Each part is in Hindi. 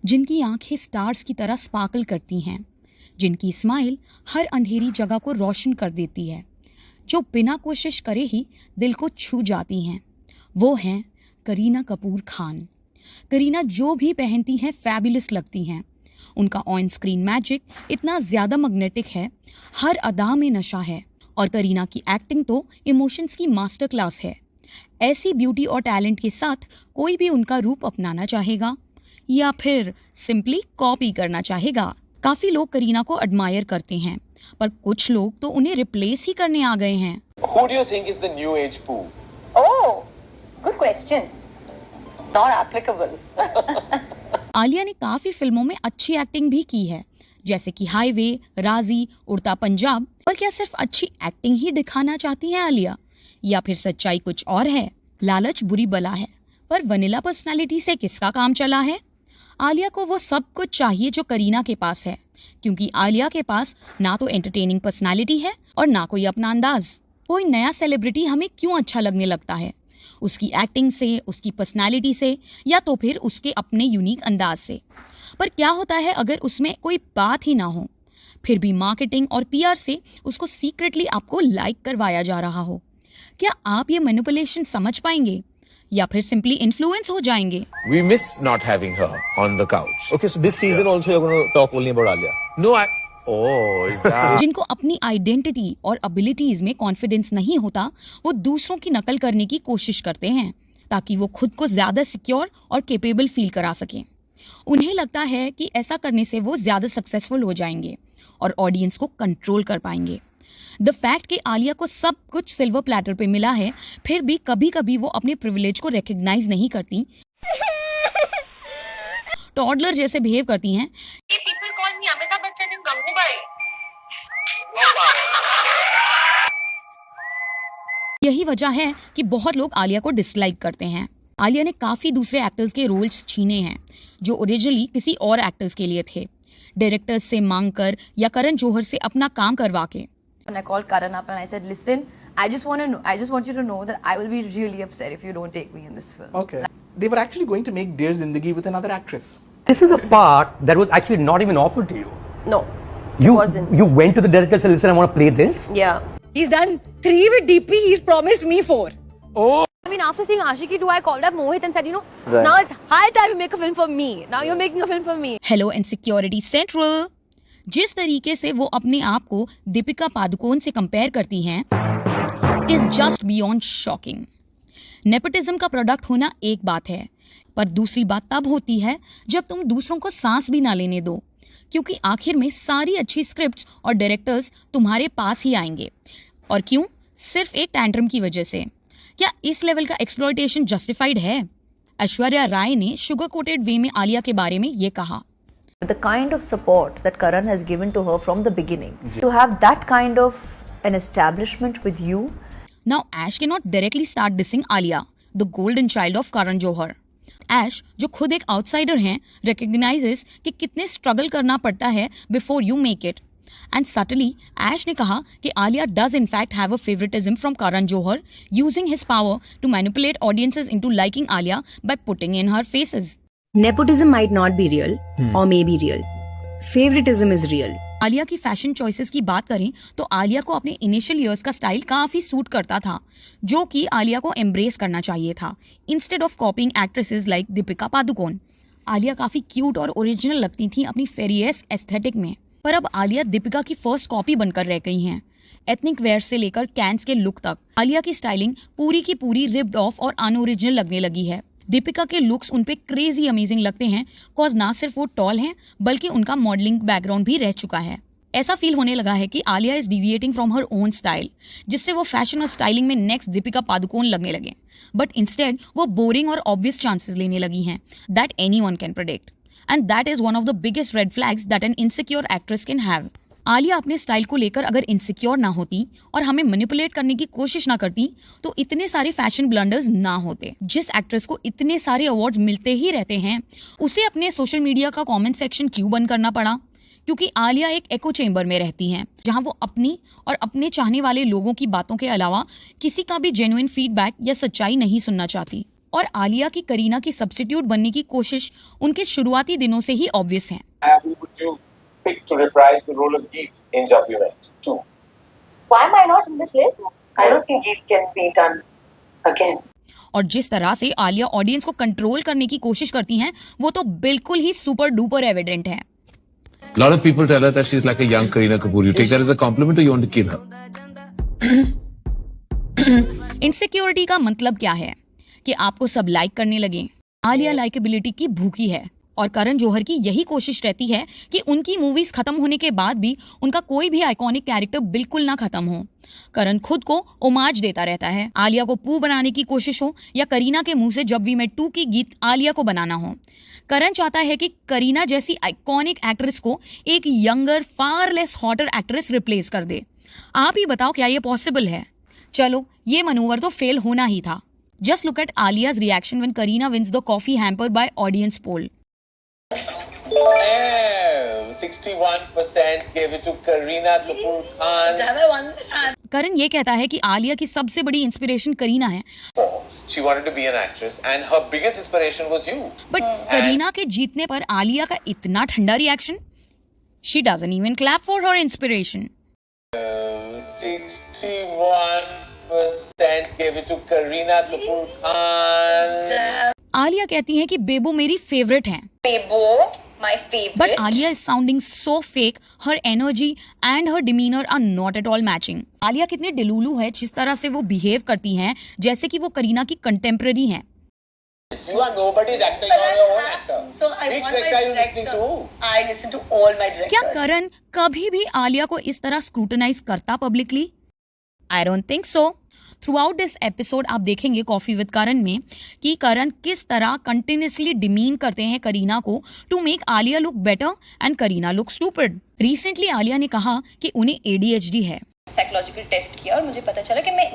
जिनकी आंखें स्टार्स की तरह स्पार्कल करती हैं, जिनकी स्माइल हर अंधेरी जगह को रोशन कर देती है, जो बिना कोशिश करे ही दिल को छू जाती हैं, वो हैं करीना कपूर खान। करीना जो भी पहनती हैं फैबुलस लगती हैं। उनका ऑन स्क्रीन मैजिक इतना ज़्यादा मैग्नेटिक है, हर अदा में नशा है। और करीना की एक्टिंग तो इमोशंस की मास्टर क्लास है। ऐसी ब्यूटी और टैलेंट के साथ कोई भी उनका रूप अपनाना चाहेगा या फिर सिंपली कॉपी करना चाहेगा। काफ़ी लोग करीना को एडमायर करते हैं, पर कुछ लोग तो उन्हें रिप्लेस ही करने आ गए हैं। Who do you think is the new age Pooh? Oh, good question. Not applicable. Alia ने काफ़ी फिल्मों में अच्छी एक्टिंग भी की है, जैसे कि हाईवे, राजी, उड़ता पंजाब। पर क्या सिर्फ अच्छी एक्टिंग ही दिखाना चाहती हैं आलिया, या फिर सच्चाई कुछ और है? लालच बुरी बला है, पर वनीला पर्सनालिटी से किसका काम चला है? आलिया को वो सब कुछ चाहिए जो करीना के पास है, क्योंकि आलिया के पास ना तो एंटरटेनिंग पर्सनालिटी है और ना कोई अपना अंदाज। कोई नया सेलिब्रिटी हमें क्यों अच्छा लगने लगता है? उसकी एक्टिंग से, उसकी पर्सनालिटी से, या तो फिर उसके अपने यूनिक अंदाज से। पर क्या होता है अगर उसमें कोई बात ही ना हो, फिर भी मार्केटिंग और पीआर से उसको सीक्रेटली आपको लाइक करवाया जा रहा हो? क्या आप ये मैनिपुलेशन समझ पाएंगे या फिर सिंपली इन्फ्लुएंस हो जाएंगे? We miss not having her on the couch. Okay, so this season also you're going to talk only about Alia. No, Oh, is that? जिनको अपनी आइडेंटिटी और एबिलिटीज में कॉन्फिडेंस नहीं होता, वो दूसरों की नकल करने की कोशिश करते हैं ताकि वो खुद को ज्यादा सिक्योर और कैपेबल फील करा सकें। उन्हें लगता है कि ऐसा करने से वो ज्यादा सक्सेसफुल हो जाएंगे और ऑडियंस को कंट्रोल कर पाएंगे। द फैक्ट कि आलिया को सब कुछ सिल्वर प्लेटर पे मिला है, फिर भी कभी कभी वो अपने प्रिविलेज को रिकॉग्नाइज नहीं करती, टॉडलर जैसे बिहेव करती हैं। People call me Amitabh Bachchan and Gangubai. यही वजह है कि बहुत लोग आलिया को डिसलाइक करते हैं। आलिया ने काफी दूसरे एक्टर्स के रोल्स छीने हैं जो ओरिजिनली किसी और एक्टर्स के लिए थे, डायरेक्टर्स से मांग कर या करण जौहर से अपना काम करवा के। When I called Karan up and I said, "Listen, I just want you to know that I will be really upset if you don't take me in this film." Okay. They were actually going to make Dear Zindagi with another actress. This is a part that was actually not even offered to you. No, it wasn't. You went to the director and said, "Listen, I want to play this." Yeah. He's done 3 with DP. He's promised me 4. I mean, after seeing Ashiki 2, I called up Mohit and said, now it's high time you make a film for me. Now you're making a film for me. Hello insecurity central. जिस तरीके से वो अपने आप को दीपिका पादुकोण से कंपेयर करती हैं is just beyond shocking. Nepotism का प्रोडक्ट होना एक बात है, पर दूसरी बात तब होती है जब तुम दूसरों को सांस भी ना लेने दो, क्योंकि आखिर में सारी अच्छी स्क्रिप्ट्स और डायरेक्टर्स तुम्हारे पास ही आएंगे। और क्यों? सिर्फ एक टैंट्रम की वजह से। क्या इस लेवल का एक्सप्लॉयटेशन जस्टिफाइड है? ऐश्वर्या राय ने शुगर कोटेड वे में आलिया के बारे में ये कहा, The kind of support that Karan has given to her from the beginning, to have that kind of an establishment with you. Now Ash cannot directly start dissing Alia, the golden child of Karan Johar. Ash, जो खुद एक आउटसाइडर हैं, recognizes कि कितने स्ट्रगल करना पड़ता है before you make it. And subtly, Ash ने कहा कि Alia does in fact have a favoritism from Karan Johar, using his power to manipulate audiences into liking Alia by putting in her faces. Nepotism might not be real or may be real. Favoritism is real. Alia की फैशन चॉइसेस की बात करें तो आलिया को अपने इनिशियल ईयर्स का स्टाइल काफी सूट करता था, जो कि आलिया को एम्ब्रेस करना चाहिए था instead of कॉपिंग actresses like Deepika Padukone. Alia काफी क्यूट और ओरिजिनल लगती थी अपनी फेरियस एस्थेटिक में, पर अब आलिया दीपिका की फर्स्ट कॉपी बनकर रह गई हैं। एथनिक वेयर से लेकर कैंस के लुक तक आलिया की स्टाइलिंग पूरी की पूरी रिप्ड ऑफ और अनओरिजिनल लगने लगी है। दीपिका के लुक्स उन पे क्रेजी अमेजिंग लगते हैं, कॉज ना सिर्फ वो टॉल हैं बल्कि उनका मॉडलिंग बैकग्राउंड भी रह चुका है। ऐसा फील होने लगा है कि Alia is deviating from her own style, जिससे वो फैशन और स्टाइलिंग में नेक्स्ट दीपिका पादुकोण लगने लगे, बट इंस्टेड वो बोरिंग और ऑब्वियस चांसेस लेने लगी हैं that anyone can predict, and that is one of the biggest red flags that N insecure actress can have. Alia अपने स्टाइल को लेकर अगर इनसिक्योर ना होती और हमें मैनिपुलेट करने की कोशिश ना करती तो इतने सारे फैशन ब्लंडर्स ना होते। जिस एक्ट्रेस को इतने सारे अवार्ड्स मिलते ही रहते हैं, उसे अपने सोशल मीडिया का कमेंट सेक्शन क्यों बंद करना पड़ा? क्योंकि आलिया एक एको चेंबर में रहती हैं जहां वो अपनी और अपने चाहने वाले लोगों की बातों के अलावा किसी का भी जेन्युइन फीडबैक या सच्चाई नहीं सुनना चाहती। और आलिया की करीना की सब्स्टिट्यूट बनने की कोशिश उनके शुरुआती दिनों से ही ऑब्वियस है। Who would you pick to reprise the role of Geet in Jab We Met 2? Why am I not in this list? I don't think it can be done again. और जिस तरह से आलिया ऑडियंस को कंट्रोल करने की कोशिश करती हैं, वो तो बिल्कुल ही सुपर डुपर एविडेंट है। A lot of people tell her that she's like a young Kareena Kapoor. You take that as a compliment or you want to kill her? Insecurity का मतलब क्या है? कि आपको सब लाइक करने लगे। आलिया लाइकेबिलिटी की भूखी है और करण जौहर की यही कोशिश रहती है कि उनकी मूवीज खत्म होने के बाद भी उनका कोई भी आइकॉनिक कैरेक्टर बिल्कुल ना खत्म हो। करण खुद को ओमाज देता रहता है, आलिया को पू बनाने की कोशिश हो या करीना के मुंह से जब वी मेट 2 की गीत आलिया को बनाना हो। करण चाहता है कि करीना जैसी आइकॉनिक एक्ट्रेस को एक younger far less hotter actress replace कर दे। आप ही बताओ क्या ये पॉसिबल है? चलो, ये मनूवर तो फेल होना ही था। Just look at Alia's reaction when Kareena wins the coffee hamper by audience poll. 61% gave it to Kareena Kapoor Khan. Karan ये कहता है कि आलिया की सबसे बड़ी इंस्पिरेशन करीना है, She wanted to be an actress and her biggest inspiration was you. But Kareena के जीतने पर आलिया का इतना ठंडा reaction. She doesn't even clap for her inspiration. 61% gave it to Kareena Kapoor Khan. Alia कहती हैं कि बेबो मेरी फेवरेट है, Bebo, my favorite. But Alia is sounding so fake. Her energy and her demeanor are not at all matching. Alia कितनी डिलूलू है जिस तरह से वो बिहेव करती हैं, जैसे कि वो करीना की कंटेम्पररी हैं। You are nobody's actor, you are your own actor. So I Which want my director are you director. listening to? I listen to all my directors. क्या करण कभी भी आलिया को इस तरह स्क्रूटनाइज करता publicly? I don't think so. Through out this episode आप देखेंगे कॉफी विद करण में कि करण किस तरह कंटिन्यूसली डिमीन करते हैं करीना को to make Alia look better and Kareena look stupid. Recently Alia ने कहा कि उन्हें ADHD है। साइकोलॉजिकल टेस्ट किया और मुझे पता चला कि मैं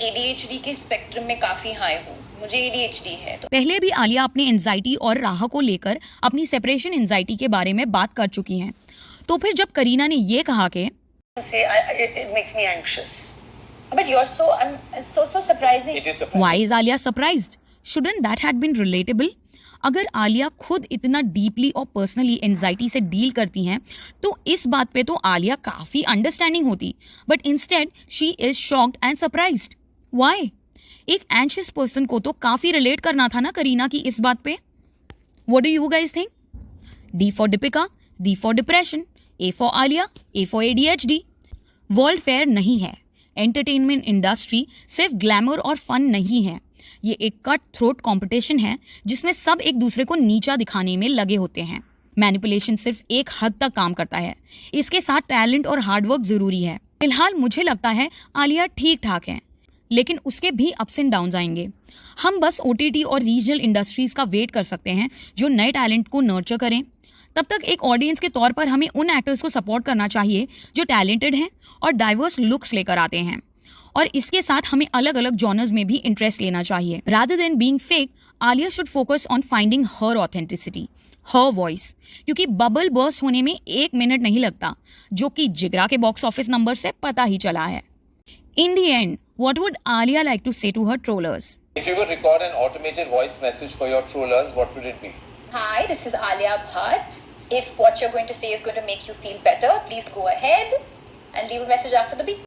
ADHD के स्पेक्ट्रम में काफी हाई हूँ, मुझे ADHD है। तो पहले भी आलिया अपने एंजाइटी और राह को लेकर अपनी सेपरेशन एंजाइटी के बारे में बात कर चुकी हैं। तो फिर जब करीना ने ये कहा कि It makes me anxious. But you're so surprising. It is surprising. Why is Alia surprised? Shouldn't that had been relatable? अगर आलिया खुद इतना डीपली और पर्सनली एंजाइटी से डील करती हैं तो इस बात पे तो आलिया काफी अंडरस्टैंडिंग होती, but instead she is shocked and surprised. Why? एक एंशियस पर्सन को तो काफी रिलेट करना था ना करीना की इस बात पे। What do you guys think? D for Deepika, D for depression, A for Alia, A for ADHD। World fair नहीं है। एंटरटेनमेंट इंडस्ट्री सिर्फ ग्लैमर और फन नहीं है, ये एक कट थ्रोट कंपटीशन है जिसमें सब एक दूसरे को नीचा दिखाने में लगे होते हैं। मैनिपुलेशन सिर्फ एक हद तक काम करता है, इसके साथ टैलेंट और हार्डवर्क जरूरी है। फिलहाल मुझे लगता है आलिया ठीक ठाक है, लेकिन उसके भी अप्स एंड डाउन्स आएंगे। हम बस OTT और रीजनल इंडस्ट्रीज का वेट कर सकते हैं जो नए टैलेंट को नर्चर करें। तब तक एक ऑडियंस के तौर पर हमें उन एक्टर्स को सपोर्ट करना चाहिए जो टैलेंटेड हैं और डाइवर्स लुक्स लेकर आते हैं, और इसके साथ हमें अलग अलग जॉनर्स में भी इंटरेस्ट लेना चाहिए। Rather than being fake, Alia should focus on finding her authenticity, her voice, क्योंकि बबल बर्स्ट होने में 1 मिनट नहीं लगता, जो कि जिगरा के बॉक्स ऑफिस नंबर से पता ही चला है। In the end, what would Alia like to say to her trollers? If you could record an automated voice message for your trollers, what would it be? Hi, this is Alia Bhatt. If what you're going to say is going to make you feel better, please go ahead and leave a message after the beep.